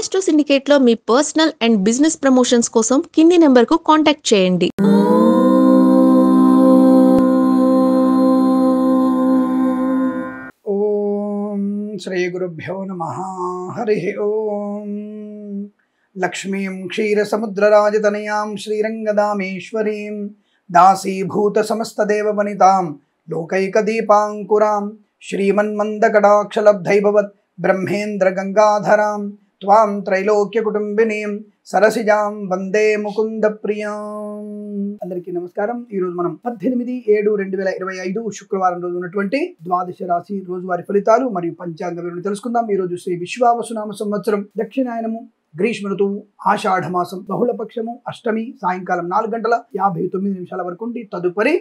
Astro సిండికేట్లో మీ personal and business promotions కోసం కింది నెంబర్కు కాంటాక్ట్ చేయండి. ఓం శ్రీ గురుభ్యో నమః. హరి ఓం. లక్ష్మీం క్షీరసముద్రరాజతనయాం శ్రీరంగదామేశ్వరీం దాసీభూత సమస్తదేవవనితాం లోకైకదీపాంకురాం శ్రీమన్మందకటాక్షలబ్ధైభవత్ బ్రహ్మేంద్ర గంగాధరాం త్వాం త్రైలోక్యకుటుంబినీం సరసిజాం వందే ముకుంద ప్రియాం. అందరికీ నమస్కారం. ఈరోజు మనం 18/7/2025 శుక్రవారం రోజు ఉన్నటువంటి ద్వాదశ రాశి రోజువారి ఫలితాలు మరియు పంచాంగ వివరణ తెలుసుకుందాం. ఈ రోజు శ్రీ విశ్వావసునామ సంవత్సరం దక్షిణాయనము గ్రీష్మ ఋతువు ఆషాఢ మాసం బహుళపక్షము అష్టమి సాయంకాలం 4:59 వరకు ఉండి తదుపరి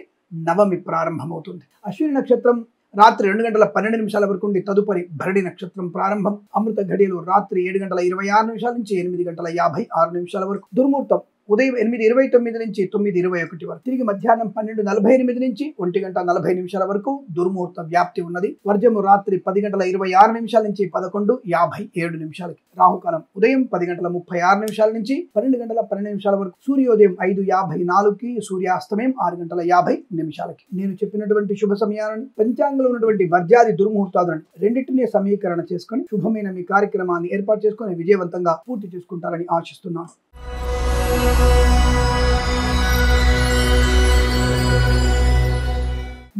నవమి ప్రారంభమవుతుంది. అశ్విని నక్షత్రం రాత్రి 2:12 వరకు ఉండి తదుపరి భరణి నక్షత్రం ప్రారంభం. అమృత ఘడియలు రాత్రి 7:26 నుంచి 8:56 వరకు. దుర్ముహూర్తం ఉదయం 8:29 నుంచి 9:21 వరకు. తిరిగి మధ్యాహ్నం 12:48 నుంచి 1:40 వరకు దుర్ముహూర్త వ్యాప్తి ఉన్నది. వర్జము రాత్రి 10:26 నుంచి 11:57. రాహుకాలం ఉదయం 10:36 నుంచి 12:12 వరకు. సూర్యోదయం 5:54కి, సూర్యాస్తమయం 6:50. నేను చెప్పినటువంటి శుభ సమయాలను పంచాంగంలో ఉన్నటువంటి వర్జాది దుర్ముహూర్తాలను రెండింటినీ సమీకరణ చేసుకుని శుభమైన మీ కార్యక్రమాన్ని ఏర్పాటు చేసుకుని విజయవంతంగా పూర్తి చేసుకుంటారని ఆశిస్తున్నాను.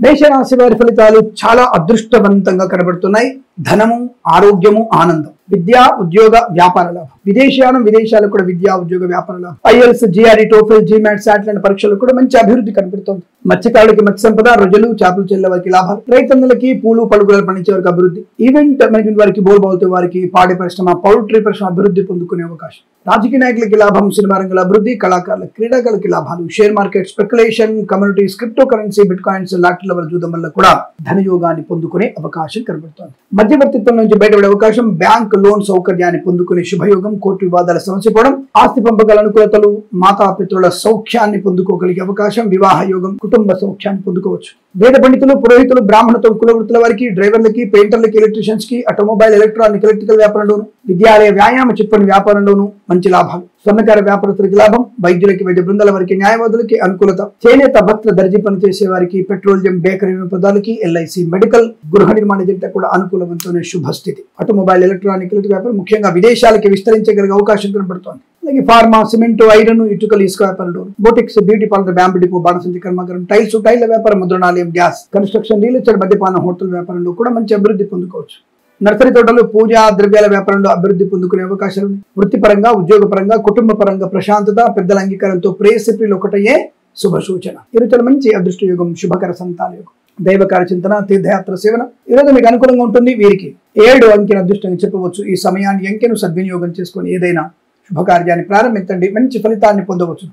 మేషరాశి వారి ఫలితాలు చాలా అదృష్టవంతంగా కనబడుతున్నాయి. ధనము, ఆరోగ్యము, ఆనందం, విద్యా, ఉద్యోగ, వ్యాపార లాభం. విదేశీయానం, విదేశాలకు కూడా విద్యా, ఉద్యోగ, వ్యాపార లాభం. ఐఎల్స్, జిఆర్ఈ, టోఫెల్, జిమాట్, సాట్ లాంటి పరీక్షలు కూడా మంచి అభివృద్ధి కనబడుతోంది. మత్స్యకారులకి మత్స్య సంపద, రొజలు, చేపలు చెల్లె వారికి లాభాలు. రైతన్నులకి పూలు పలుకులు పండించే వారికి అభివృద్ధి. ఈవెంట్ మేనేజ్మెంట్ వారికి, బోల్బాల్తో వారికి, పాడి పరిశ్రమ, పౌల్ట్రీ పరిశ్రమ అభివృద్ధి పొందుకునే అవకాశం. రాజకీయ నాయకులకి లాభం, సినిమా రంగంలో అభివృద్ధి, కళాకారులకు, క్రీడాకారులకి లాభాలు. Share market, speculation, communities, crypto currency, bitcoins, లాటరీల వల్ల జూదం వల్ల కూడా ధనయోగాన్ని పొందుకునే అవకాశం కనబడుతోంది. మధ్యవర్తిత్వం నుంచి బయటపడే అవకాశం, బ్యాంక్ లోన్ సౌకర్యాన్ని పొందుకునే శుభయోగం, కోర్టు వివాదాల సమస్య పోవడం, ఆస్తి పంపకాల అనుకూలతలు, మాతాపితృల సౌఖ్యాన్ని పొందుకోగలిగే అవకాశం, వివాహ యోగం, కుటుంబ సౌఖ్యాన్ని పొందుకోవచ్చు. వేద పండితులు, పురోహితులు, బ్రాహ్మణతో కులవృత్తుల వారికి, డ్రైవర్లకి, పెయింటర్లకి, ఎలక్ట్రీషియన్స్ కి, ఆటోమొబైల్, ఎలక్ట్రానిక్, ఎలక్ట్రికల్ వ్యాపారంలోను, విద్యాలయ, వ్యాయామ చిప్పని వ్యాపారంలోను మంచి లాభాలు. స్వర్ణకార వ్యాపారస్తులకి లాభం, వైద్యులకి, వైద్య బృందాల వారికి, న్యాయవాదులకి అనుకూలత. చేనేత, భక్త, దర్జీ పనిచేసే వారికి, పెట్రోలియం, బేకరీ పదాలకి, ఎల్ఐసి, మెడికల్, గృహ నిర్మాణ జంట కూడా అనుకూలవంతమైన శుభస్థితి. ఆటోమొబైల్, ఎలక్ట్రానిక్, ఎలక్ట్రికల్ వ్యాపారం ముఖ్యంగా విదేశాలకి విస్తరించగలిగే అవకాశం కనబడుతోంది. అలాగే ఫార్మా, సిమెంట్, ఐరన్, ఇటుకలు, ఇసుక వ్యాపారంలో, boutiques, beauty parlour, bamboo depot, బాణసంచి కర్మాగారం, టైల్స్, టైల్ వ్యాపారం, ముద్రణాలయం, గ్యాస్, కన్స్ట్రక్షన్, రియల్ ఎస్టేట్, మద్యపాన, హోటల్ వ్యాపారంలో కూడా మంచి అభివృద్ధి పొందుకోవచ్చు. నర్సరీ తోటలు, పూజా ద్రవ్యాల వ్యాపారంలో అభివృద్ధి పొందుకునే అవకాశాలు. వృత్తిపరంగా, ఉద్యోగపరంగా, కుటుంబ పరంగా ప్రశాంతత, పెద్దల అంగీకారంతో ప్రేయసిప్రిలు ఒకటయ్యే శుభ సూచన. ఈరోజు మంచి అదృష్ట యోగం, శుభకర సంతాన యోగం, దైవకార్య చింతన, తీర్థయాత్ర సేవన ఈరోజు మీకు అనుకూలంగా ఉంటుంది. వీరికి 7 అంకెను అదృష్టంగా చెప్పవచ్చు. ఈ సమయాన్ని అంకెను సద్వినియోగం చేసుకొని ఏదైనా శుభకార్యాన్ని ప్రారంభించండి, మంచి ఫలితాన్ని పొందవచ్చు.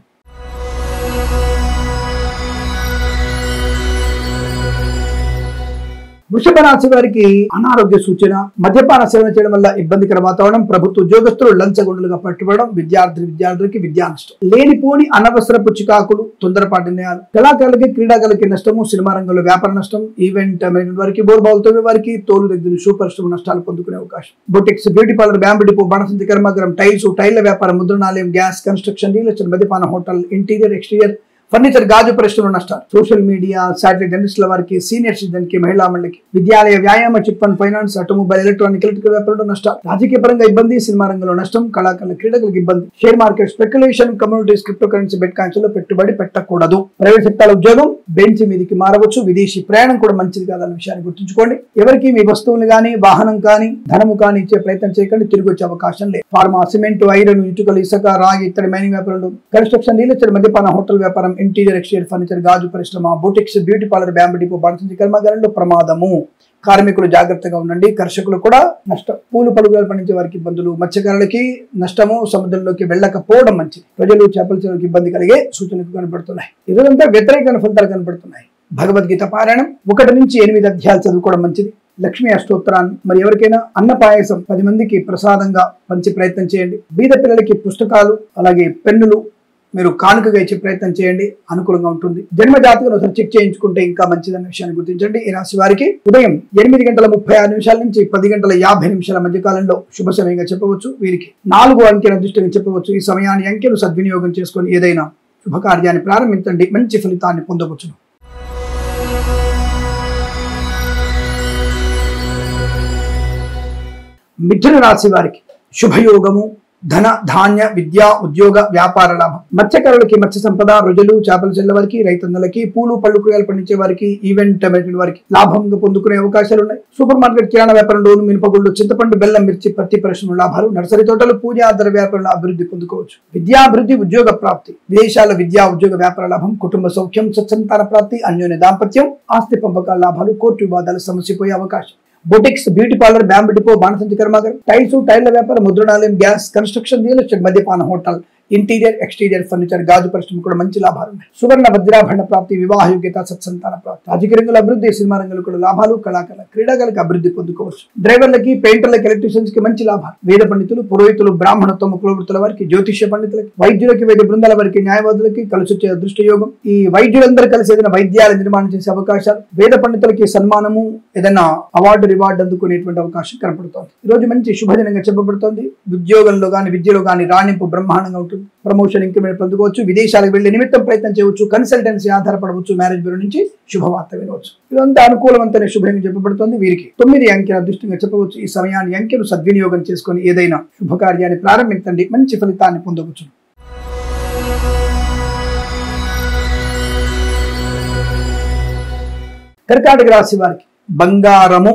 వృషభ రాశి వారికి అనారోగ్య సూచన, మద్యపాన సేవన చేయడం వల్ల ఇబ్బందికర వాతావరణం, ప్రభుత్వ ఉద్యోగస్తులు లంచగొండలుగా పట్టుబడడం, విద్యార్థులకి విద్యా నష్టం, లేనిపోని అనవసరపు చికాకులు, తొందరపాటు నిర్ణయాలు. కళాకారులకి, క్రీడాకారులకి నష్టము, సినిమా రంగంలో వ్యాపార నష్టం, ఈవెంట్ మేనేజ్మెంట్ వారికి, బోర్బాల్తో వారికి, తోలు దగ్గర షూ పరిశ్రమ నష్టాలు పొందుకునే అవకాశం. Boutiques, beauty parlour, bamboo depot, బాణసంచి కర్మాగారం, టైల్స్, టైళ్ల వ్యాపారం, ముద్రణాలయం, గ్యాస్, కన్స్ట్రక్షన్, రియల్ ఎస్టేట్, మద్యపాన, హోటల్, ఇంటీరియర్, ఎక్స్టీరియర్, ఫర్నిచర్, గాజు పరిశ్రమ నష్టాలు. సోషల్ మీడియా, శాటిలైట్ జర్నలిస్టుల వారికి, సీనియర్ సిటిజన్ కి, మహిళా మండలికి, విద్యాలయ, వ్యాయామ, chit fund, finance, automobile, electronic, electrical వ్యాపారంలో నష్టాలు. రాజకీయ పరంగా ఇబ్బంది, సినిమా రంగంలో నష్టం, కళాకారుల, క్రీడలకు ఇబ్బంది. Share market, speculation, communities, crypto currency, bit coins లో పెట్టుబడి పెట్టకూడదు. ప్రైవేట్ సెక్టార్ ఉద్యోగం బెంచ్ మీదకి మారవచ్చు. విదేశీ ప్రయాణం కూడా మంచిది కాదన్న విషయాన్ని గుర్తుంచుకోండి. ఎవరికి మీ వస్తువులు కానీ, వాహనం కానీ, ధనము కానీ ఇచ్చే ప్రయత్నం చేయకండి, తిరిగి వచ్చే అవకాశం లేదు. ఫార్మా, సిమెంట్, ఐరన్, ఇటుకలు, ఇసుక, రాగి, ఇత్తడి మైనింగ్ వ్యాపారంలో, కన్స్ట్రక్షన్, రియల్ ఎస్టేట్, మద్యపాన, హోటల్ వ్యాపారం, ఇంటీరియర్, ఎక్స్టీరియర్, ఫర్నిచర్, గాజు పరిశ్రమ, boutiques, beauty parlour, bamboo depot, బాణసంచి కర్మాగారంలో ప్రమాదము. కార్మికులు జాగ్రత్తగా ఉండండి. కర్షకులు కూడా నష్టం. పూలు పలుకులు పండించే వారికి ఇబ్బందులు, మత్స్యకారులకి నష్టము, సముద్రంలోకి వెళ్ళకపోవడం మంచిది. ప్రజలు, చేపల చెరువుకి ఇబ్బంది కలిగే సూచనలు కనబడుతున్నాయి. ఇదంతా వ్యతిరేక ఫలితాలు కనబడుతున్నాయి. భగవద్గీత పారాయణం 1 నుంచి 8 అధ్యాయాలు చదువుకోవడం మంచిది. లక్ష్మీ అష్టోత్తరాన్ని, మరి ఎవరికైనా అన్న పాయసం 10 మందికి ప్రసాదంగా పంచే ప్రయత్నం చేయండి. బీద పిల్లలకి పుస్తకాలు, అలాగే పెన్నులు, మీరు కానుకగా ఇచ్చే ప్రయత్నం చేయండి, అనుకూలంగా ఉంటుంది. జన్మ జాతకం ఒకసారి చెక్ చేయించుకుంటే ఇంకా మంచిదన్న విషయాన్ని గుర్తించండి. ఈ రాశి వారికి ఉదయం 8:36 నుంచి 10:50 మధ్య కాలంలో శుభ సమయంగా చెప్పవచ్చు. వీరికి 4 అంకెల దృష్టిగా చెప్పవచ్చు. ఈ సమయాన్ని అంకెలు సద్వినియోగం చేసుకొని ఏదైనా శుభకార్యాన్ని ప్రారంభించండి, మంచి ఫలితాన్ని పొందవచ్చును. మిథున రాశి వారికి శుభయోగము, ధన ధాన్య విద్య ఉద్యోగ వ్యాపార లాభం. మత్స్యకారులకి మత్స్య సంపద, రొజలు చేపల చెల్ల వారికి, రైతన్నలకి, పూలు పళ్ళు కూరగాయలు పండించే వారికి, ఈవెంట్ వారికి లాభంగా పొందుకునే అవకాశాలు ఉన్నాయి. సూపర్ మార్కెట్, కిరాణా వ్యాపారంలోను, మినపగుళ్ళు, చింతపండు, బెల్లం, మిర్చి, పత్తి పరిశ్రమ లాభాలు, నర్సరీ తోటలు, పూజా ద్రవ్య వ్యాపారంలో అభివృద్ధి పొందుకోవచ్చు. విద్యాభివృద్ధి, ఉద్యోగ ప్రాప్తి, విదేశాల విద్యా ఉద్యోగ వ్యాపార లాభం, కుటుంబ సౌఖ్యం, సత్సంతాన ప్రాప్తి, అన్యోన్య దాంపత్యం, ఆస్తి పంపకాల లాభాలు, కోర్టు వివాదాలు సమసిపోయే అవకాశం. Boutiques, beauty parlour, bamboo depot, బాణసంచి కర్మాగారం, టైల్స్, టైర్ల వ్యాపారం, ముద్రణాలయం, గ్యాస్, కన్స్ట్రక్షన్, రియల్ ఎస్టేట్, మద్యపాన హోటల్, ఇంటీరియర్ ఎక్స్టీరియర్ ఫర్నిచర్, గాజు పరిశ్రమ కూడా మంచి లాభాలు ఉన్నాయి. సువర్ణ వజ్రాభరణ ప్రాప్తి, వివాహ యోగ్యత, సత్సంతాన ప్రాప్తి, రాజకీయ రంగంలో అభివృద్ధి, సినిమా రంగంలో కూడా లాభాలు, కళాకారుల క్రీడాకారులకు అభివృద్ధి పొందుకోవచ్చు. డ్రైవర్లకి, పెయింటర్లకి, ఎలక్ట్రీషియన్స్ కి మంచి లాభాలు. వేద పండితులు, పురోహితులు, బ్రాహ్మణత్వం కులవృత్తుల వారికి, జ్యోతిష్య పండితులకి, వైద్యులకి, వైద్య బృందాల వారికి, న్యాయవాదులకి కలిసొచ్చే అదృష్ట యోగం. ఈ వైద్యులందరూ కలిసి ఏదైనా వైద్యాల నిర్మాణం చేసే అవకాశాలు, వేద పండితులకి సన్మానము, ఏదైనా అవార్డు రివార్డు అందుకునేటువంటి అవకాశం కనపడుతోంది. ఈ రోజు మంచి శుభదినంగా చెప్పబడుతోంది. ఉద్యోగంలో గాని విద్యలో గాని రాణింపు బ్రహ్మాండంగా ఉంటుంది. ప్రమోషన్, ఇంక్రిమెంట్ పొందుకోవచ్చు. విదేశాలకు వెళ్లే నిమిత్తం ప్రయత్నం చేయవచ్చు. కన్సల్టెన్సీ ఆధారపడవచ్చు. మ్యారేజ్ బ్యూరో నుంచి శుభవార్త వినవచ్చు. ఇదంతా అనుకూలవంతమైన శుభంగా చెప్పబడుతోంది. వీరికి 9 అంకెల అదృష్టంగా చెప్పవచ్చు. ఈ సమయాన్ని అంకెలు సద్వినియోగం చేసుకొని ఏదైనా శుభకార్యాన్ని ప్రారంభించండి, మంచి ఫలితాన్ని పొందవచ్చు. కర్కాటక రాశి వారికి బంగారము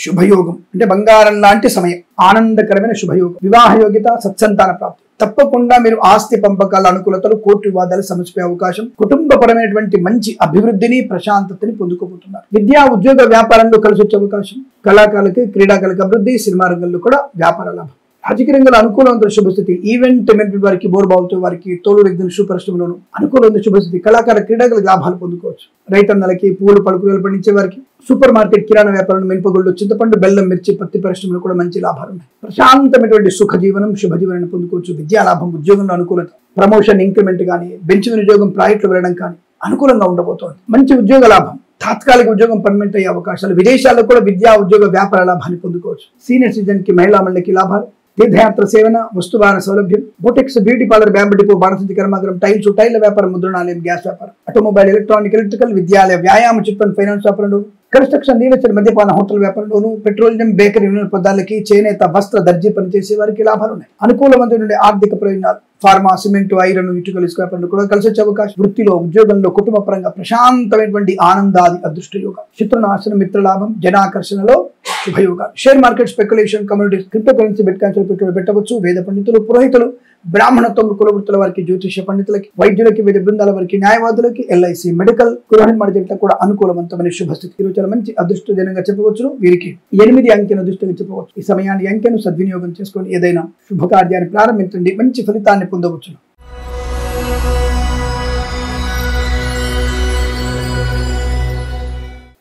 శుభయోగం, అంటే బంగారం లాంటి సమయం, ఆనందకరమైన శుభయోగం, వివాహ యోగ్యత, సత్సంతాన ప్రాప్తి. తప్పకుండా మీరు ఆస్తి పంపకాల అనుకూలతలు, కోర్టు వివాదాలు సమసిపోయే అవకాశం, కుటుంబపరమైనటువంటి మంచి అభివృద్ధిని, ప్రశాంతతని పొందుకోబోతున్నారు. విద్యా ఉద్యోగ వ్యాపారంలో కలిసి వచ్చే అవకాశం, కళాకారులకి, క్రీడాకారులకు అభివృద్ధి, సినిమా రంగంలో కూడా వ్యాపార లాభం. రాజకీయ రంగంలో అనుకూలవంతుల శుభస్థితి, ఈవెంట్ మేనేజ్మెంట్ వారికి, బోర్బావుతో వారికి, తోలు రెగ్గిన షూ పరిశ్రమలోను అనుకూలవంత శుభస్థితి, కళాకార క్రీడాకారులకు లాభాలు పొందుకోవచ్చు. రైతన్నలకి, పూలు పలుకులు పండించే వారికి, సూపర్ మార్కెట్, కిరాణా వ్యాపారంలో, మినపగుళ్ళు, చింతపండు, బెల్లం, మిర్చి, పత్తి పరిశ్రమలు కూడా మంచి లాభాలు ఉన్నాయి. ప్రశాంతమైనటువంటి సుఖ జీవనం, శుభజీవనాన్ని పొందుకోవచ్చు. విద్యా లాభం, ఉద్యోగంలో అనుకూలత, ప్రమోషన్, ఇంక్రిమెంట్ కానీ, బెంచ్ ఉద్యోగం, ప్రాజెక్టులు వెళ్ళడం కానీ అనుకూలంగా ఉండబోతోంది. మంచి ఉద్యోగ లాభం, తాత్కాలిక ఉద్యోగం పర్మనెంట్ అయ్యే అవకాశాలు, విదేశాల్లో కూడా విద్యా ఉద్యోగ వ్యాపార లాభాన్ని పొందుకోవచ్చు. సీనియర్ సిటిజన్ కి, మహిళా మండలికి లాభాలు, తీర్థయాత్ర సేవన, వస్తువాహన సౌలభ్యం, boutiques, beauty parlour, bamboo depot, బాణసంచి కర్మాగారం, టైల్స్, టైర్ల వ్యాపారం, ముద్రణాలయం, గ్యాస్ వ్యాపారం, ఆటోమొబైల్, ఎలక్ట్రానిక్, ఎలక్ట్రికల్, విద్యాలయ, వ్యాయామ, చిట్ ఫండ్, ఫైనాన్స్ వ్యాపారంలో, కన్స్ట్రక్షన్, రియల్ ఎస్టేట్, మద్యపాన హోటల్ వ్యాపారంలోను, పెట్రోలియం, బేకరీ, పదార్థాలకి, చేనేత, వస్త్ర, దర్జీ పనిచేసే వారికి లాభాలు ఉన్నాయి. అనుకూలవంతమైన ఆర్థిక ప్రయోజనాలు, ఫార్మా, సిమెంట్, ఐరన్, ఇటుకలు, ఇసుక వ్యాపారంలో కూడా కలిసి వచ్చే అవకాశం. వృత్తిలో, ఉద్యోగంలో, కుటుంబ పరంగా ప్రశాంతమైనటువంటి ఆనందాది అదృష్ట యోగం. శత్రునాశనం, మిత్ర లాభం, జనాకర్షణలో శుభయోగాలు. Share market, speculation, communities, crypto currency, bitcoins పెట్టుబడి పెట్టవచ్చు. వేద పండితులు, పురోహితులు, బ్రాహ్మణత్వం కులవృత్తుల వారికి, జ్యోతిష్య పండితులకి, వైద్యులకి, వైద్య బృందాల వారికి, న్యాయవాదులకి, ఎల్ఐసి, మెడికల్, గృహ నిర్మాణ కూడా అనుకూలవంతమైన శుభస్థితి. ఈరోజు చాలా మంచి అదృష్ట దినంగా చెప్పవచ్చు. వీరికి 8 అంకెను అదృష్టంగా చెప్పవచ్చు. ఈ సమయాన్ని అంకెను సద్వినియోగం చేసుకొని ఏదైనా శుభకార్యాన్ని ప్రారంభించండి, మంచి ఫలితాన్ని పొందవచ్చు.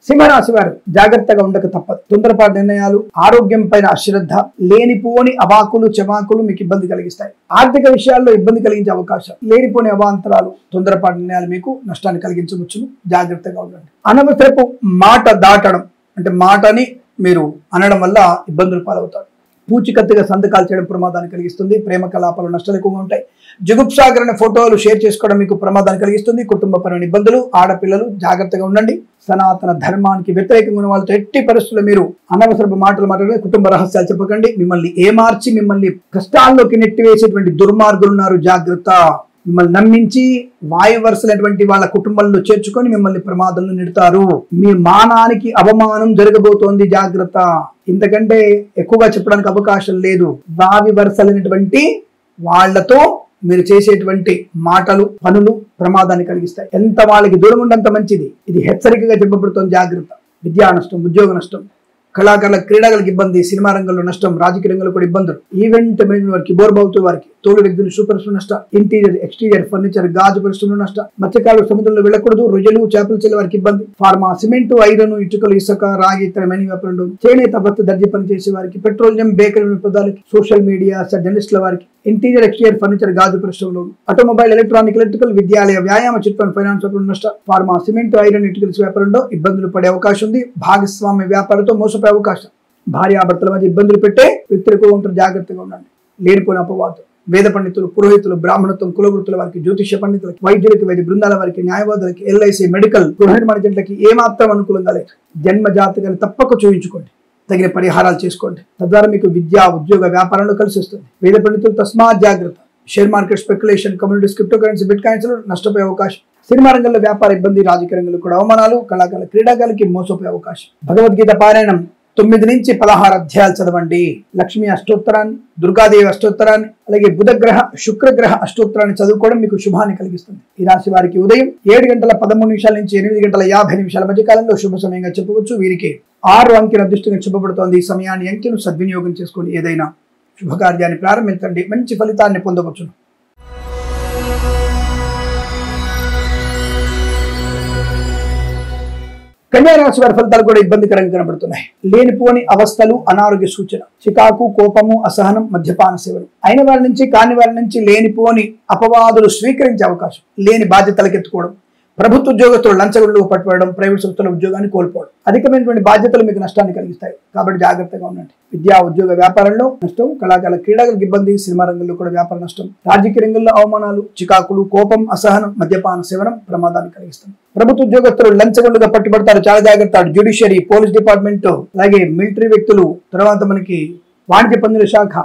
సింహరాశి వారు జాగ్రత్తగా ఉండక తప్పదు. తొందరపాటు నిర్ణయాలు, ఆరోగ్యం పైన అశ్రద్ధ, లేనిపోని అవాకులు చెవాకులు మీకు ఇబ్బంది కలిగిస్తాయి. ఆర్థిక విషయాల్లో ఇబ్బంది కలిగించే అవకాశం, లేనిపోని అవాంతరాలు, తొందరపాటు నిర్ణయాలు మీకు నష్టాన్ని కలిగించవచ్చును. జాగ్రత్తగా ఉండండి. అనవసరపు మాట దాటడం, అంటే మాటని మీరు అనడం వల్ల ఇబ్బందులు పాలవుతారు. పూచికత్తుగా సంతకాలు చేయడం ప్రమాదాన్ని కలిగిస్తుంది. ప్రేమ కలాపాలు నష్టాలు ఎక్కువగా ఉంటాయి. జుగుప్సాకరణ ఫోటోలు షేర్ చేసుకోవడం మీకు ప్రమాదాన్ని కలిగిస్తుంది. కుటుంబపరమైన ఇబ్బందులు, ఆడపిల్లలు జాగ్రత్తగా ఉండండి. సనాతన ధర్మానికి వ్యతిరేకంగా ఉన్న వాళ్ళతో ఎట్టి పరిస్థితుల్లో మీరు అనవసరపు మాటలు మాట్లాడే, కుటుంబ రహస్యాలు చెప్పకండి. మిమ్మల్ని ఏమార్చి మిమ్మల్ని కష్టాల్లోకి నెట్టివేసేటువంటి దుర్మార్గులు ఉన్నారు, జాగ్రత్త. మిమ్మల్ని నమ్మించి వాయువరుసలైనటువంటి వాళ్ళ కుటుంబంలో చేర్చుకొని మిమ్మల్ని ప్రమాదంలో నెడతారు. మీ మానానికి అవమానం జరగబోతోంది, జాగ్రత్త. ఇంతకంటే ఎక్కువగా చెప్పడానికి అవకాశం లేదు. వావి వరుసలైనటువంటి వాళ్లతో మీరు చేసేటువంటి మాటలు, పనులు ప్రమాదాన్ని కలిగిస్తాయి. ఎంత వాళ్ళకి దూరం ఉండంత మంచిది. ఇది హెచ్చరికగా చెప్పబడుతోంది, జాగ్రత్త. విద్యా నష్టం, ఉద్యోగ నష్టం, కళాకారుల క్రీడాలకు ఇబ్బంది, సినిమా రంగంలో నష్టం, రాజకీయ రంగంలో కూడా ఇబ్బందులు, ఈవెంట్ మేనేజ్మెంట్ వారికి, బోర్బావుతో వారికి, తోలు వ్యక్తులు సూపర్ నష్టం, ఇంటీరియర్ ఎక్స్టీరియర్ ఫర్నిచర్ గాజు పరిశ్రమలో నష్టం, మత్స్యకారులు సముద్రంలో వెళ్ళకూడదు, రొయ్యలు చేపలు చెల్లె వారికి ఇబ్బంది, ఫార్మా, సిమెంట్, ఐరన్, ఇటుకలు, ఇసుక, రాగి, ఇతర మైనింగ్ వ్యాపారులు, చేనేత వస్త్ర దర్జీ పనిచేసే వారికి, పెట్రోలియం, బేకరీ పదాలకి, సోషల్ మీడియా జర్నలిస్టుల వారికి, ఇంటీరియర్ ఎక్స్టీరియర్ ఫర్నిచర్ గాజు పరిశ్రమలో, ఆటోమొబైల్, ఎలక్ట్రానిక్, ఎలక్ట్రికల్, విద్యాలయ, వ్యాయామ, చిట్ ఫండ్, ఫైనాన్స్ వ్యాపారం నష్టం, ఫార్మా, సిమెంట్, ఐరన్, ఇటుకల వ్యాపారంలో ఇబ్బందులు పడే అవకాశం ఉంది. భాగస్వామ్య వ్యాపారంతో మోసపోయే అవకాశం, భార్యాభర్తల మధ్య ఇబ్బందులు పెట్టే వ్యక్తులు ఎక్కువ ఉంటారు, జాగ్రత్తగా ఉండండి. లేనిపోయిన అపవాదు, వేద పండితులు, పురోహితులు, బ్రాహ్మణత్వం, కులవృత్తుల వారికి, జ్యోతిష్య పండితులకి, వైద్యులకి, వైద్య బృందాల వారికి, న్యాయవాదులకి, ఎల్ఐసి, మెడికల్, గృహ నిర్మాణ జంటలకి ఏమాత్రం అనుకూలంగా లేదు. జన్మ జాతకాన్ని తప్పక చూయించుకోండి, తగిన పరిహారాలు చేసుకోండి. తద్వారా మీకు విద్యా, ఉద్యోగ, వ్యాపారంలో కలిసి వస్తుంది. వేద పండితులు తస్మాత్ జాగ్రత్త. Share market, speculation, communities, crypto currency, bit coins లో నష్టపోయే అవకాశం. సినిమా రంగంలో వ్యాపార ఇబ్బంది, రాజకీయ రంగంలో కూడా అవమానాలు, కళాకారుల క్రీడాకారులకి మోసపోయే అవకాశం. భగవద్గీత పారాయణం 9 నుంచి 16 అధ్యాయాలు చదవండి. లక్ష్మీ అష్టోత్తరాన్ని, దుర్గాదేవి అష్టోత్తరాన్ని, అలాగే బుధగ్రహ, శుక్రగ్రహ అష్టోత్తరాన్ని చదువుకోవడం మీకు శుభాన్ని కలిగిస్తుంది. ఈ రాశి వారికి ఉదయం 7:13 నుంచి 8:50 మధ్య కాలంలో శుభ సమయంగా చెప్పవచ్చు. వీరికి 6 అంకెల అదృష్టంగా చెప్పబడుతోంది. ఈ సమయాన్ని, అంకెను సద్వినియోగం చేసుకుని ఏదైనా శుభకార్యాన్ని ప్రారంభించండి, మంచి ఫలితాన్ని పొందవచ్చును. కన్యా రాశి వారి ఫలితాలు కూడా ఇబ్బందికరంగా కనబడుతున్నాయి. లేనిపోని అవస్థలు, అనారోగ్య సూచన, చికాకు, కోపము, అసహనం, మద్యపాన సేవలు, అయిన వారి నుంచి కాని వారి నుంచి లేనిపోని అపవాదులు స్వీకరించే అవకాశం, లేని బాధ్యతలకెత్తుకోవడం, ప్రభుత్వ ఉద్యోగస్తులు లంచగొండలకు పట్టుబడడం, ప్రైవేట్ సంస్థల ఉద్యోగాన్ని కోల్పోవడం, అధికమైనటువంటి బాధ్యతలు మీకు నష్టాన్ని కలిగిస్తాయి. కాబట్టి జాగ్రత్తగా ఉండండి. విద్యా, ఉద్యోగ, వ్యాపారంలో నష్టం, కళాకారుల క్రీడలకు ఇబ్బంది, సినిమా రంగంలో కూడా వ్యాపార నష్టం, రాజకీయ రంగంలో అవమానాలు, చికాకులు, కోపం, అసహనం, మద్యపాన సేవనం ప్రమాదాన్ని కలిగిస్తుంది. ప్రభుత్వ ఉద్యోగస్తులు లంచగొండగా పట్టుబడతారు, చాలా జాగ్రత్త. జ్యుడిషియరీ, పోలీస్ డిపార్ట్మెంట్, అలాగే మిలిటరీ వ్యక్తులు, తర్వాత మనకి వాణిజ్య పన్నుల శాఖ,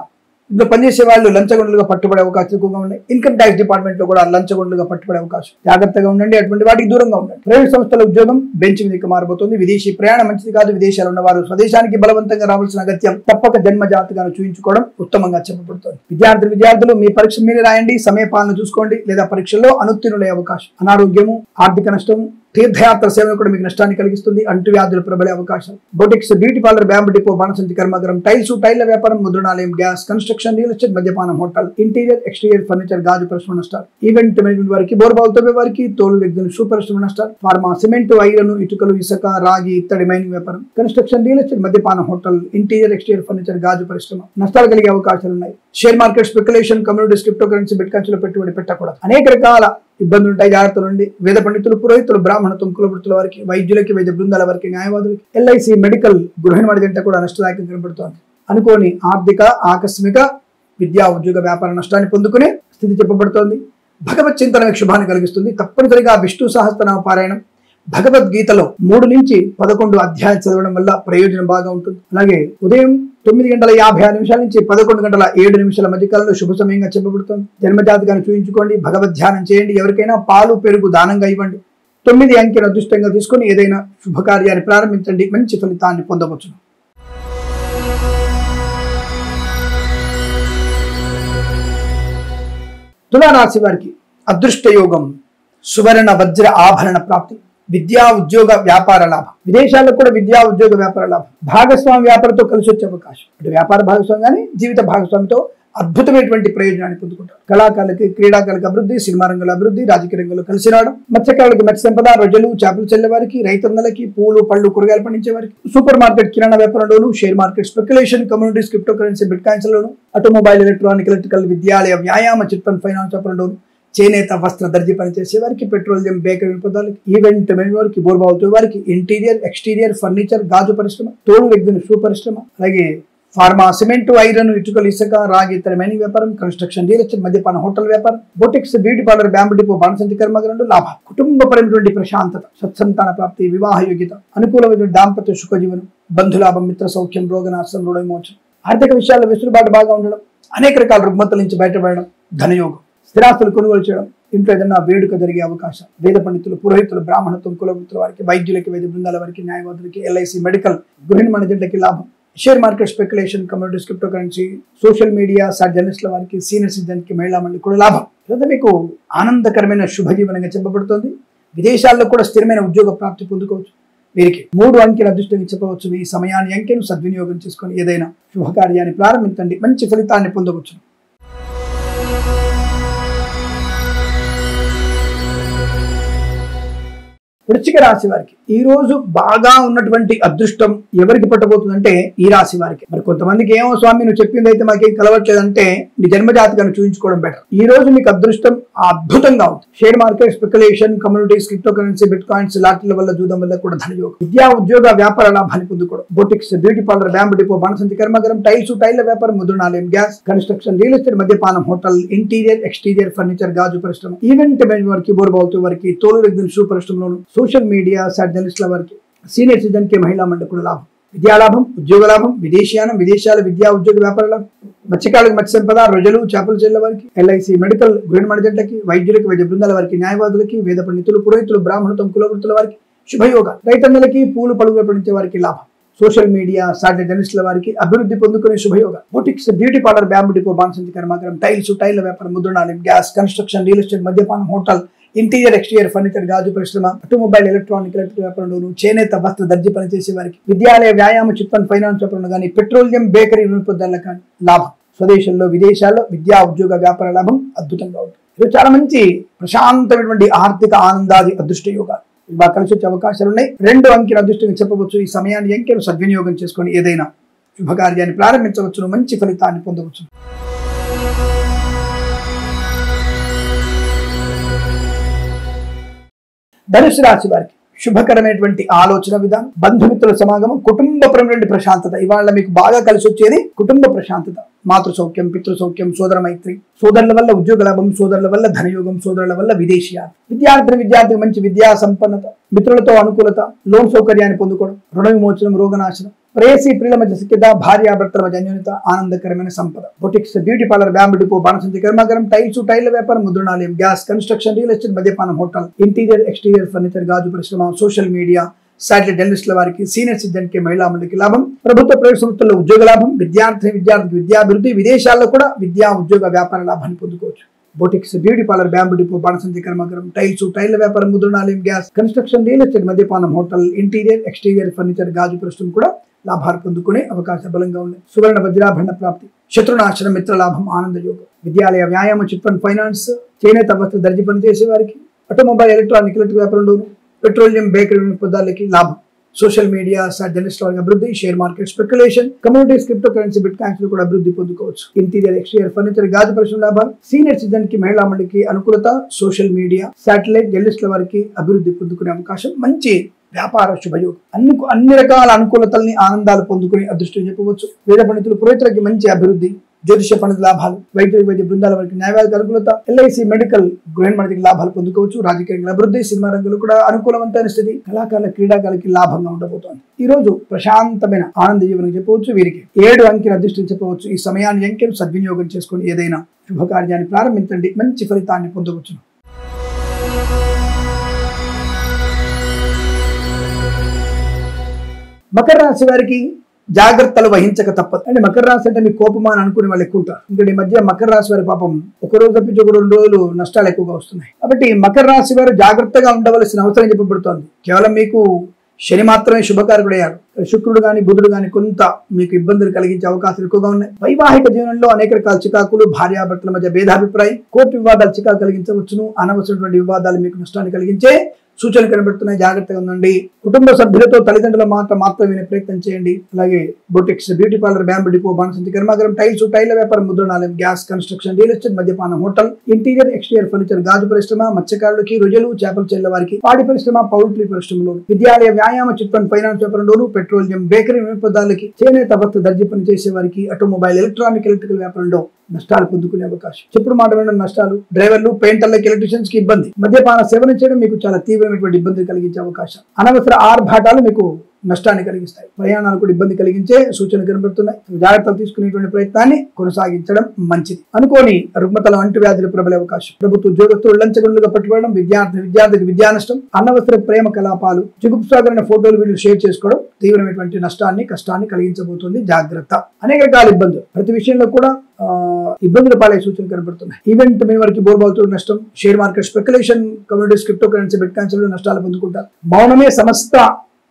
ఇందులో పనిచేసే వాళ్ళు లంచగొండలుగా పట్టుబడే అవకాశం ఎక్కువగా ఉన్నాయి. ఇన్కమ్ ట్యాక్స్ డిపార్ట్మెంట్ లో కూడా లంచగొండలుగా పట్టుబడే అవకాశం. జాగ్రత్తగా ఉండండి, అటువంటి వాటికి దూరంగా ఉండండి. ప్రైవేట్ సంస్థల ఉద్యోగం బెంచ్ మీదకి మారబోతుంది. విదేశీ ప్రయాణం మంచిది కాదు. విదేశాలు ఉన్నవారు స్వదేశానికి బలవంతంగా రావాల్సిన అగత్యం, తప్పక జన్మ జాతకాన్ని చూయించుకోవడం ఉత్తమంగా చెప్పబడుతుంది. విద్యార్థులు మీ పరీక్ష మీరే రాయండి, సమయపాలన చూసుకోండి, లేదా పరీక్షల్లో అనుత్తీర్ణులయ్యే అవకాశం. అనారోగ్యము, ఆర్థిక నష్టము, తీర్థయాత్ర సేవలు కూడా మీకు నష్టాన్ని కలిగిస్తుంది. అంటువ్యాధులు ప్రబలే అవకాశం. Boutiques, beauty parlour, bamboo depot, బాణసంచి కర్మాగారం, టైల్స్, టైళ్ల వ్యాపారం, ముద్రణాలయం, గ్యాస్, కన్స్ట్రక్షన్, రియల్ ఎస్టేట్, మద్యపానం, హోటల్, ఇంటీరియర్, ఎక్స్టీరియర్ ఫర్నిచర్, గాజు పరిశ్రమ నష్టాలు, ఈవెంట్ మేనేజ్మెంట్ వారికి, బోర్బావులతో వారికి, తోలు వ్యక్తులు సూపర్ పరిశ్రమ నష్టాలు, ఫార్మా, సిమెంట్, ఐరన్, ఇటుకలు, ఇసుక, రాగి, ఇత్తడి మైనింగ్ వ్యాపారం, కన్స్ట్రక్షన్, రియల్ ఎస్టేట్, మద్యపానం, హోటల్, ఇంటీరియర్, ఎక్స్టీరియర్ ఫర్నిచర్, గాజు పరిశ్రమ నష్టాలు కలిగే అవకాశాలు ఉన్నాయి. Share market, speculation, communities, crypto currency, bit coins లో పెట్టుబడి పెట్టకూడదు. అనేక రకాల ఇబ్బందులు ఉంటాయి, జాగ్రత్త నుండి. వేద పండితులు, పురోహితులు, బ్రాహ్మణత్వం, కులవృత్తుల వారికి, వైద్యులకి, వైద్య బృందాల వారికి, న్యాయవాదులకి, ఎల్ఐసి, మెడికల్, గృహ నిర్మాణ జంట కూడా నష్టదాయకం కనబడుతోంది. అనుకోని ఆర్థిక, ఆకస్మిక, విద్యా, ఉద్యోగ, వ్యాపార నష్టాన్ని పొందుకునే స్థితి చెప్పబడుతోంది. భగవత్ చింతన మీకు శుభాన్ని కలిగిస్తుంది. తప్పనిసరిగా విష్ణు సహస్రనామ పారాయణం, భగవద్గీతలో 3 నుంచి 11 అధ్యాయాలు చదవడం వల్ల ప్రయోజనం బాగా ఉంటుంది. అలాగే ఉదయం 9:56 నుంచి 11:07 మధ్య కాలంలో శుభ సమయంగా చెప్పబడుతుంది. జన్మజాతకాన్ని చూయించుకోండి, భగవద్ ధ్యానం చేయండి. ఎవరికైనా పాలు, పెరుగు దానంగా ఇవ్వండి. 9 అంకెను అదృష్టంగా తీసుకుని ఏదైనా శుభకార్యాన్ని ప్రారంభించండి, మంచి ఫలితాన్ని పొందవచ్చు. తులారాశి వారికి అదృష్ట యోగం, సువర్ణ వజ్ర ఆభరణ ప్రాప్తి, విద్యా, ఉద్యోగ, వ్యాపార లాభం, విదేశాల్లో కూడా విద్యా, ఉద్యోగ, వ్యాపార లాభం, భాగస్వామి వ్యాపారంతో కలిసి వచ్చే అవకాశం. అంటే వ్యాపార భాగస్వామి కానీ జీవిత భాగస్వామితో అద్భుతమైనటువంటి ప్రయోజనాన్ని పొందుకుంటారు. కళాకారులకి, క్రీడాకారులకు అభివృద్ధి, సినిమా రంగంలో అభివృద్ధి, రాజకీయ రంగంలో కలిసి రావడం, మత్స్యకారులకి మత్స్య సంపద, రొయ్యలు, చేపలు చెల్లే వారికి, రైతన్నలకి, పూలు, పళ్ళు, కూరగాయలు పండించే వారికి, సూపర్ మార్కెట్, కిరాణా వ్యాపారంలోను, share market, speculation, communities, crypto currency, bitcoins లోను, ఆటోమొబైల్, ఎలక్ట్రానిక్, ఎలక్ట్రికల్, విద్యాలయ, వ్యాయామ, చిట్ ఫండ్, ఫైనాన్స్ వ్యాపారంలోను, చేనేత వస్త్ర దర్జీ పనిచేసే వారికి, పెట్రోలియం, బేకరీ పదాలకి, ఈవెంట్ మేనేజ్మెంట్ వారికి, బోర్బావులతో వారికి, ఇంటీరియర్, ఎక్స్టీరియర్ ఫర్నిచర్, గాజు పరిశ్రమ, తోలు వ్యక్తులు సూపర్ పరిశ్రమ, అలాగే ఫార్మా, సిమెంట్, ఐరన్, ఇటుకలు, ఇసుక, రాగి, ఇతర మైనింగ్ వ్యాపారం, కన్స్ట్రక్షన్, రియల్ ఎస్టేట్, మద్యపాన, హోటల్ వ్యాపారం, boutiques, beauty parlour, bamboo depot, బాణసంచి కర్మాగారంలో లాభం, కుటుంబపరమైనటువంటి ప్రశాంతత, సత్సంతాన ప్రాప్తి, వివాహ యోగ్యత, అనుకూలమైన దాంపత్య సుఖజీవనం, బంధులాభం, మిత్ర సౌఖ్యం, రోగనాశనం, రుణ విమోచనం, ఆర్థిక విషయాల్లో వెసులుబాటు బాగా ఉండడం, అనేక రకాల రుగ్మతల నుంచి బయటపడడం, ధనయోగం, స్థిరాస్తులు కొనుగోలు చేయడం, ఇంట్లో ఏదైనా వేడుక జరిగే అవకాశం, వేద పండితులు, పురోహితులు, బ్రాహ్మణత్వం, కులవృత్తుల వారికి, వైద్యులకి, వైద్య బృందాల వారికి, న్యాయవాదులకి, ఎల్ఐసి, మెడికల్, గృహ నిర్మాణ జంటకి లాభం, share market, speculation, communities, crypto currency, social media జర్నలిస్టుల వారికి, సీనియర్ సిటిజన్కి, మహిళా మండలికి కూడా లాభం. లేదా మీకు ఆనందకరమైన శుభజీవనంగా చెప్పబడుతుంది. విదేశాల్లో కూడా స్థిరమైన ఉద్యోగ ప్రాప్తి పొందుకోవచ్చు. వీరికి 3 అంకెల అదృష్టంగా చెప్పవచ్చు. ఈ సమయాన్ని అంకెను సద్వినియోగం చేసుకొని ఏదైనా శుభకార్యాన్ని ప్రారంభించండి, మంచి ఫలితాన్ని పొందవచ్చు. వృశ్చిక రాశి వారికి ఈ రోజు బాగా ఉన్నటువంటి అదృష్టం ఎవరికి పట్టబోతుందంటే ఈ రాశి వారికి. మరి కొంతమందికి ఏమో స్వామి నువ్వు చెప్పింది అయితే మాకేం కలవట్లేదంటే నీ జన్మజాతకాన్ని చూపించుకోవడం బెటర్. ఈ రోజు మీకు అదృష్టం అద్భుతంగా ఉంది. Share market, speculation, communities, crypto currency, bitcoins, లాటరీల వల్ల, జూదం వల్ల కూడా ధనయోగం. విద్యా, ఉద్యోగ, వ్యాపార లాభాన్ని పొందుకోవడం. Boutiques, beauty parlour, bamboo depot, బాణసంచి కర్మాగారం, టైల వ్యాపారం, ముద్రణాలయం, గ్యాస్, కన్స్ట్రక్షన్, రియల్ ఎస్టేట్, మద్యపానం, హోటల్, ఇంటీరియర్, ఎక్స్టీరియర్, ఫర్నిచర్, గాజు పరిశ్రమ, ఈవెంట్ మేనేజ్మెంట్ వారికి, బోర్బావుతూ వారికి, తోలు రెగ్జిన్ షూ పరిశ్రమలోను, సోషల్ మీడియా, జర్నలిస్టుల వారికి, సీనియర్ సిటిజన్ కి, మహిళా మండలికుల లాభం. విద్యా లాభం, ఉద్యోగ లాభం, విదేశీయానం, విదేశాల, విద్యా, ఉద్యోగ, వ్యాపార లాభం. మత్స్యకారులకు మత్స్య సంపద, రొయ్యలు, చేపలు చెల్లెల వారికి, ఎల్ఐసి, మెడికల్, గృహ మణిజంటకి, వైద్యులకి, వైద్య బృందాల వారికి, న్యాయవాదులకి, వేద పండితులు, పురోహితులు, బ్రాహ్మణత్వం, కులవృత్తుల వారికి శుభయోగాలు. రైతన్నలకి, పూలు పలుగులు పండించే వారికి లాభం. సోషల్ మీడియా, సాటిలైట్ జర్నలిస్టుల వారికి అభివృద్ధి పొందుకునే శుభయోగాలు. Boutiques, beauty parlour, bamboo depot, బాణసంచి కర్మాగారం, టైల వ్యాపారం, ముద్రణాలయం, గ్యాస్, కన్స్ట్రక్షన్, రియల్ ఎస్టేట్, మద్యపానం, హోటల్, ఇంటీరియర్, ఎక్స్టీరియర్, ఫర్నిచర్, గాజు పరిశ్రమ, ఆటోమొబైల్, ఎలక్ట్రిక్ వ్యాపారంలోను, చేనేత, వస్త్ర, దర్జీ పనిచేసే వారికి, విద్యాలయ, వ్యాయామ, చిట్ ఫండ్, ఫైనాన్స్ వ్యాపారంలో కానీ, పెట్రోలియం, బేకరీ, వినోదాల కానీ లాభం. స్వదేశంలో, విదేశాల్లో విద్యా, ఉద్యోగ, వ్యాపార లాభం అద్భుతంగా ఉంటుంది. ఇది చాలా మంచి ప్రశాంతమైనటువంటి ఆర్థిక ఆనందాది అదృష్ట యోగాలు బాగా కలిసి వచ్చే అవకాశాలు ఉన్నాయి. 2 అంకెల అదృష్టంగా చెప్పవచ్చు. ఈ సమయాన్ని అంకెను సద్వినియోగం చేసుకొని ఏదైనా శుభకార్యాన్ని ప్రారంభించవచ్చును, మంచి ఫలితాన్ని పొందవచ్చు. ధనుసు రాశి వారికి శుభకరమైనటువంటి ఆలోచన విధానం, బంధుమిత్రుల సమాగమం, కుటుంబపరమైనటువంటి ప్రశాంతత. ఇవాళ మీకు బాగా కలిసి వచ్చేది కుటుంబ ప్రశాంతత, మాతృ సౌఖ్యం, పితృ సౌఖ్యం, సోదర మైత్రి, సోదరుల వల్ల ఉద్యోగ లాభం, సోదరుల వల్ల ధనయోగం, సోదరుల వల్ల విదేశీయాలు. విద్యార్థికి మంచి విద్యా సంపన్నత, మిత్రులతో అనుకూలత, లోన్ సౌకర్యాన్ని పొందుకోవడం, రుణ విమోచనం, రోగనాశనం, ప్రేయసి ప్రియుల మధ్య సిక్కిత, భార్యాభర్తల మధ్య అన్యోన్యత, ఆనందకరమైన సంపద. Boutiques, beauty parlour, bamboo depot, బాణసంచి కర్మాగారం, టైల వ్యాపారం, ముద్రణాలయం, గ్యాస్, కన్స్ట్రక్షన్, రియల్ ఎస్టేట్, మద్యపానం, హోటల్, ఇంటీరియర్, ఎక్స్టీరియర్, ఫర్నిచర్, గాజు పరిశ్రమ, సోషల్ మీడియా, సాటిలైట్ జర్నలిస్టుల వారికి, సీనియర్ సిటిజన్ కి, మహిళా మండలికి లాభం. ప్రభుత్వ ప్రైవేట్ సంస్థల్లో ఉద్యోగ లాభం. విద్యార్థికి విద్యాభివృద్ధి. విదేశాల్లో కూడా విద్యా, ఉద్యోగ, వ్యాపార లాభాన్ని పొందుకోవచ్చు. Boutiques, beauty parlour, bamboo depot, బాణసంచి కర్మాగారం, టైల వ్యాపారం, ముద్రణాలయం, గ్యాస్, కన్స్ట్రక్షన్, రియల్ ఎస్టేట్, మద్యపానం, హోటల్, ఇంటీరియర్, ఎక్స్టీరియర్, ఫర్నిచర్, గాజు పరిశ్రమ కూడా లాభాలు పొందుకునే అవకాశం బలంగా ఉన్నాయి. సువర్ణ వజ్రాభరణ ప్రాప్తి, శత్రునాశనం, మిత్రలాభం, ఆనంద యోగం. విద్యాలయ, వ్యాయామ, చిట్ ఫండ్, ఫైనాన్స్, చేనేత, వస్త్ర, దర్జీ పనిచేసే వారికి, ఆటోమొబైల్, ఎలక్ట్రిక్ వ్యాపారంలోను, పెట్రోలియం, బేకరీ పదార్థాలకి లాభం. సోషల్ మీడియా, జర్నలిస్ట్ వారికి అభివృద్ధి. Share market, speculation, communities, crypto currency, bit coins కూడా అభివృద్ధి పొందుకోవచ్చు. ఇంటీరియర్, ఎక్స్టీరియర్, ఫర్నిచర్, గాజు పరిశ్రమ లాభాలు. సీనియర్ సిటిజన్ కి, మహిళా మండలికి అనుకూలత. సోషల్ మీడియా, సాటిలైట్ జర్నలిస్టుల వారికి అభివృద్ధి పొందుకునే అవకాశం. మంచి వ్యాపార శుభయోగం. అన్ని రకాల అనుకూలతల్ని, ఆనందాలు పొందుకునే అదృష్టం చెప్పవచ్చు. వేద పండితులు, పురోహితులకి మంచి అభివృద్ధి. జ్యోతిష పండిత లాభాలు. వైద్య బృందాల వారికి న్యాయవాదిక అనుకూలత. ఎల్ఐసి, మెడికల్, గృహ మణిజంటకి లాభాలు పొందుకోవచ్చు. రాజకీయ అభివృద్ధి. సినిమా రంగంలో కూడా అనుకూలవంతమైన స్థితి. కళాకారుల, క్రీడాకారులకి లాభంగా ఉండబోతోంది. ఈ రోజు ప్రశాంతమైన ఆనంద జీవనం చెప్పవచ్చు. వీరికి 7 అంకెల అదృష్టం చెప్పవచ్చు. ఈ సమయాన్ని అంకెను సద్వినియోగం చేసుకుని ఏదైనా శుభకార్యాన్ని ప్రారంభించండి, మంచి ఫలితాన్ని పొందవచ్చు. మకర రాశి వారికి జాగ్రత్తలు వహించక తప్పదు. అంటే మకర రాశి అంటే మీ కోపమా అని అనుకునే వాళ్ళు ఎక్కువ ఉంటారు. ఇంకా ఈ మధ్య మకర రాశి వారి పాపం ఒక రోజు తప్పించి ఒక 2 రోజులు నష్టాలు ఎక్కువగా వస్తున్నాయి. కాబట్టి మకర రాశి వారు జాగ్రత్తగా ఉండవలసిన అవసరం చెప్పబడుతోంది. కేవలం మీకు శని మాత్రమే శుభకారకుడయ్యారు. శుక్రుడు గాని, బుధుడు గాని కొంత మీకు ఇబ్బందులు కలిగించే అవకాశాలు ఎక్కువగా ఉన్నాయి. వైవాహిక జీవనంలో అనేక రకాల చికాకులు, భార్యాభర్తల మధ్య భేదాభిప్రాయం, కోర్టు వివాదాలు చికాకు కలిగించవచ్చును. అనవసరమైన వివాదాలు మీకు నష్టాన్ని కలిగించే సూచనలు కనబడుతున్నాయి. జాగ్రత్తగా ఉండండి. కుటుంబ సభ్యులతో తల్లిదండ్రుల మాట మాత్రం వినే ప్రయత్నం చేయండి. అలాగే boutiques, beauty parlour, bamboo depot, బాణసంచి కర్మాగారం, టైల వ్యాపారం, ముద్రణాలయం, గ్యాస్, కన్స్ట్రక్షన్, రియల్ ఎస్టేట్, మద్యపానం, హోటల్, ఇంటీరియర్, ఎక్స్టీరియర్, ఫర్నిచర్, గాజు పరిశ్రమ, మత్స్యకారులకి, రొయ్యలు, చేపలు చెల్లెల వారికి, పాడి పరిశ్రమ, పౌల్ట్రీ పరిశ్రమలో, విద్యాలయ, వ్యాయామ, చిట్ ఫండ్, ఫైనాన్స్ వ్యాపారంలోను, పెట్రోలియం, బేకరీ పదార్థాలకి, చేనేత, వస్త్ర, దర్జీ పని చేసే వారికి, ఆటోమొబైల్, ఎలక్ట్రికల్ వ్యాపారంలో నష్టాలు పొందుకునే అవకాశం. చెప్పుడు మాట వినడం నష్టాలు. డ్రైవర్లు, పెయింటర్లకి, ఎలక్ట్రీషియన్స్ కి ఇబ్బంది. మద్యపాన సేవన చేయడం మీకు చాలా తీవ్రమైనటువంటి ఇబ్బందులు కలిగించే అవకాశం. అనవసర ఆర్భాటాలు మీకు నష్టాన్ని కలిగిస్తాయి. ప్రయాణాలు కూడా ఇబ్బంది కలిగించే సూచనలు కనబడుతున్నాయి. జాగ్రత్తలు తీసుకునేటువంటి ప్రయత్నాన్ని కొనసాగించడం మంచిది. అనుకోని రుగ్మతల అంటువ్యాధులు ప్రబలే అవకాశం. ప్రభుత్వ ఉద్యోగస్తులు లంచగొండులుగా పట్టుకోవడం, విద్యార్థికి విద్యా నష్టం, అనవసర ప్రేమ కలాపాలు, జిగుప్సాకరమైన ఫోటోలు, వీడియోలు షేర్ చేసుకోవడం తీవ్రమైనటువంటి నష్టాన్ని, కష్టాన్ని కలిగించబోతుంది. జాగ్రత్త. అనేక రకాల ఇబ్బందులు, ప్రతి విషయంలో కూడా ఇబ్బందులు పాలే సూచనలు కనబడుతున్నాయి. ఈవెంట్ మీ వారికి బోర్బాల్తో నష్టం. Share market, speculation, communities, crypto currency, bit coins నష్టాలు పొందుకుంటారు. మౌనమే సమస్త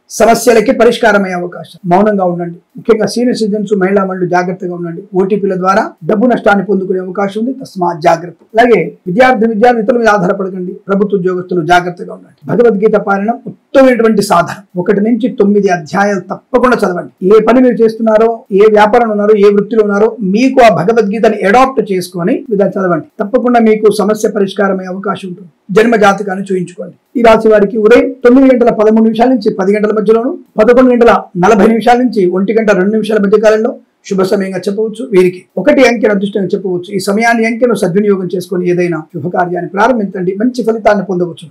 సమస్యలకి పరిష్కారమయ్యే అవకాశం. మౌనంగా ఉండండి. ముఖ్యంగా సీనియర్ సిటిజన్స్, మహిళా మండలి జాగ్రత్తగా ఉండండి. ఓటీపీల ద్వారా డబ్బు నష్టాన్ని పొందుకునే అవకాశం ఉంది. తస్మాత్ జాగ్రత్త. అలాగే విద్యార్థుల మీద ఆధారపడకండి. ప్రభుత్వ ఉద్యోగస్తులు జాగ్రత్తగా ఉండండి. భగవద్గీత పారాయణం ఉత్తమమైనటువంటి సాధన. 1 నుంచి 9 అధ్యాయాలు తప్పకుండా చదవండి. ఏ పని మీరు చేస్తున్నారో, ఏ వ్యాపారం ఉన్నారో, ఏ వృత్తిలో ఉన్నారో మీకు ఆ భగవద్గీతని అడాప్ట్ చేసుకొని దాన్ని చదవండి. తప్పకుండా మీకు సమస్య పరిష్కారమయ్యే అవకాశం ఉంటుంది. జన్మ జాతకాన్ని చూయించుకోండి. ఈ రాశి వారికి ఉదయం 9:13 నుంచి 10 గంటల మధ్యలోను, 11:40 నుంచి 1:02 మధ్య కాలంలో శుభ సమయంగా చెప్పవచ్చు. వీరికి 1 అంకెను అదృష్టంగా చెప్పవచ్చు. ఈ సమయాన్ని అంకెను సద్వినియోగం చేసుకొని ఏదైనా శుభకార్యాన్ని ప్రారంభించండి. మంచి ఫలితాన్ని పొందవచ్చు.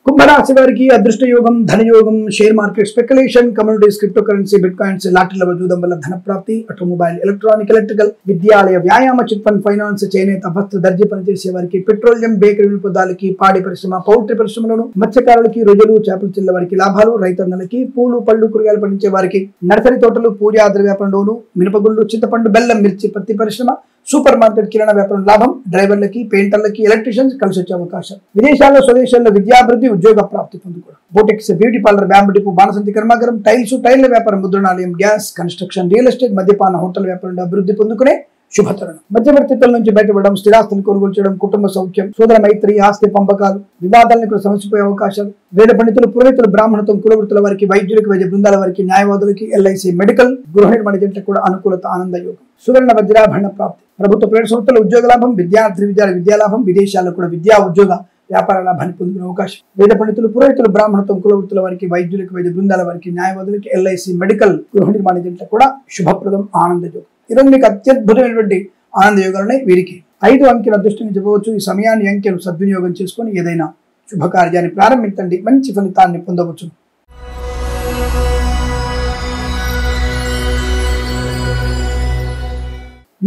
కుంభరాశి వారికి అదృష్ట యోగం, ధనయోగం, share market, speculation, communities, crypto currency, bitcoins, లాటరీల జూదం వల్ల ధన ప్రాప్తి, ఆటోమొబైల్, ఎలక్ట్రానిక్, ఎలక్ట్రికల్, విద్యాలయ, వ్యాయామ, చిట్ ఫండ్, ఫైనాన్స్, చేనేత, వస్త్ర, దర్జీ పనిచేసే వారికి, పెట్రోలియం, బేకరీ వినోదాలకి, పాడి పరిశ్రమ, పౌల్ట్రీ పరిశ్రమలను, మత్స్యకారులకి, రొయ్యలు, చేపల చిల్ల వారికి లాభాలు, రైతన్నలకి, పూలు, పళ్ళు, కూరగాయలు పండించే వారికి, నర్సరీ తోటలు, పూజా ద్రవ్య వ్యాపారంలోను, మినపగుళ్ళు, చింతపండు, బెల్లం, మిర్చి, పత్తి పరిశ్రమ, సూపర్ మార్కెట్, కిరాణా వ్యాపారం లాభం, డ్రైవర్లకి, పెయింటర్లకి, ఎలక్ట్రీషియన్స్ కలిసి వచ్చే అవకాశం. విదేశాల్లో, స్వదేశాల్లో విద్యాభివృద్ధి, ఉద్యోగ ప్రాప్తి పొందుకోవడం. Boutiques, beauty parlour, bamboo depot, బాణసంతి కర్మాగారం, టైర్ల వ్యాపారం, ముద్రణాలయం, గ్యాస్, కన్స్ట్రక్షన్, రియల్ ఎస్టేట్, మద్యపాన, హోటల్ వ్యాపారం అభివృద్ధి పొందుకునే శుభతరుణం. మధ్యవర్తిత్వం నుంచి బయటపడడం, స్థిరాస్తులు కొనుగోలు చేయడం, కుటుంబ సౌఖ్యం, సోదర మైత్రి, ఆస్తి పంపకాలు, వివాదాలను సమస్యపోయే అవకాశాలు. వేద పండితులు, పురోహితులు, బ్రాహ్మణత్వం, కులవృత్తుల వారికి, వైద్యులకు, వైద్య బృందాల వారికి, న్యాయవాదులకి, ఎల్ఐసి, మెడికల్, గృహ నిర్మాణ జంటలకు కూడా అనుకూలత, ఆనంద యోగం. సువర్ణ వజ్రాభరణ ప్రాప్తి. ప్రభుత్వ ప్రైవేట్ సంస్థల ఉద్యోగ లాభం, విద్యా లాభం, విదేశాల్లో కూడా విద్యా ఉద్యోగ వ్యాపార లాభాన్ని పొందుకునే అవకాశం. వేద పండితులు, పురోహితులు, బ్రాహ్మణత్వం, కులవృత్తుల వారికి, వైద్యులకు, వైద్య బృందాల వారికి, న్యాయవాదులకి, ఎల్ఐసి, మెడికల్, గృహ నిర్మాణ జంటలకు కూడా శుభప్రదం, ఆనంద యోగం. ఈరోజు మీకు అత్యద్భుతమైనటువంటి ఆనంద యోగాలున్నాయి. వీరికి 5 అంకెను అదృష్టంగా చెప్పవచ్చు. ఈ సమయాన్ని అంకెను సద్వినియోగం చేసుకొని ఏదైనా శుభకార్యాన్ని ప్రారంభించండి. మంచి ఫలితాన్ని పొందవచ్చు.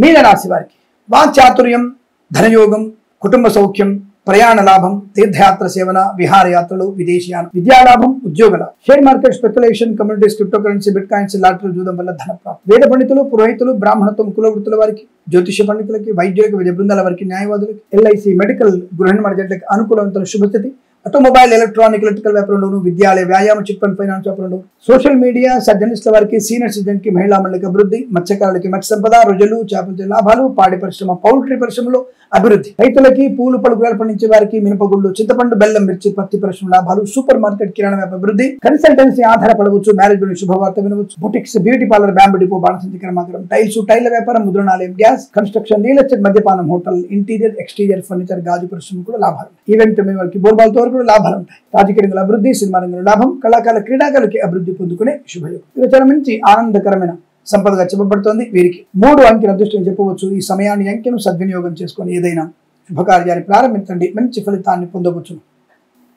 మీన రాశి వారికి వాక్చాతుర్యం, ధనయోగం, కుటుంబ సౌఖ్యం, ప్రయాణ లాభం, తీర్థయాత్ర సేవన, విహారయాత్రలు, విదేశీయానం, విద్యాలాభం, ఉద్యోగల, share market, speculation, communities, crypto currency, bitcoins, lottery జూదం వల్ల ధన ప్రాప్తి. వేద పండితులు, పురోహితులు, బ్రాహ్మణత్వం, కులవృత్తుల వారికి, జ్యోతిష పండితులకి, వైద్యులకి, వైద్య బృందాల వారికి, న్యాయవాదులకి, ఎల్ఐసి, మెడికల్, గృహ నిర్మాణ జంటలకి అనుకూలవంతుల శుభస్థితి. ఆటోమొబైల్, ఎలక్ట్రానిక్, ఎలక్ట్రికల్ వ్యాపారంలోను, విద్యాలయ, వ్యాయామ, చిట్ ఫండ్, ఫైనాన్స్ వ్యాపారంలో, సోషల్ మీడియా, జర్నలిస్టుల వారికి, సీనియర్ సిటిజన్ కి, మహిళా మండలికి అభివృద్ధి, మత్స్యకారులకి మత్స్య సంపద, రొయ్యలు, చేపల లాభాలు, పాడి పరిశ్రమ, పౌల్ట్రీ పరిశ్రమలో అభివృద్ధి, రైతులకి, పూలు, పళ్ళు, కూరగాయలు పండించే వారికి, మినపగుళ్ళు, చింతపండు, బెల్లం, మిర్చి, పత్తి పరిశ్రమ లాభాలు, సూపర్ మార్కెట్, కిరాణా వ్యాపార అభివృద్ధి, కన్సల్టెన్సీ ఆధారపడవచ్చు, మ్యారేజ్ గురించి శుభవార్త వినవచ్చు, boutiques, beauty parlour, bamboo depot, బాణసంతి కర్మాగారం, టైర్ల వ్యాపారం, ముద్రణాలయం, గ్యాస్, కన్స్ట్రక్షన్, రియల్ ఎస్టేట్, మద్యపానం, హోటల్, ఇంటీరియర్, ఎక్స్టీరియర్, ఫర్నిచర్, గాజు పరిశ్రమ కూడా లాభాలు. ఈవెంట్ వారికి, బోర్బాల్ తో కూడా లాభాలు ఉంటాయి. రాజకీయ రంగంలో అభివృద్ధి, సినిమా రంగంలో లాభం, కళాకారుల, క్రీడాకారులకి అభివృద్ధి పొందుకునే శుభయోగం. ఇది మంచి ఆనందకరమైన సంపదగా చెప్పబడుతోంది. వీరికి 3 అంకెను అదృష్టం చెప్పవచ్చు. ఈ సమయాన్ని అంకెను సద్వినియోగం చేసుకొని ఏదైనా శుభకార్యాన్ని ప్రారంభించండి. మంచి ఫలితాన్ని పొందవచ్చు.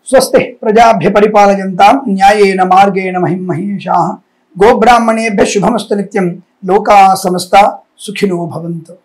స్వస్తి ప్రజాభ్య పరిపాలయంతాం న్యాయేన మార్గేణ మహిమహేషాః. గోబ్రాహ్మణేభ్యః శుభమస్తు నిత్యం. లోకా సమస్తా సుఖినో భవంతు.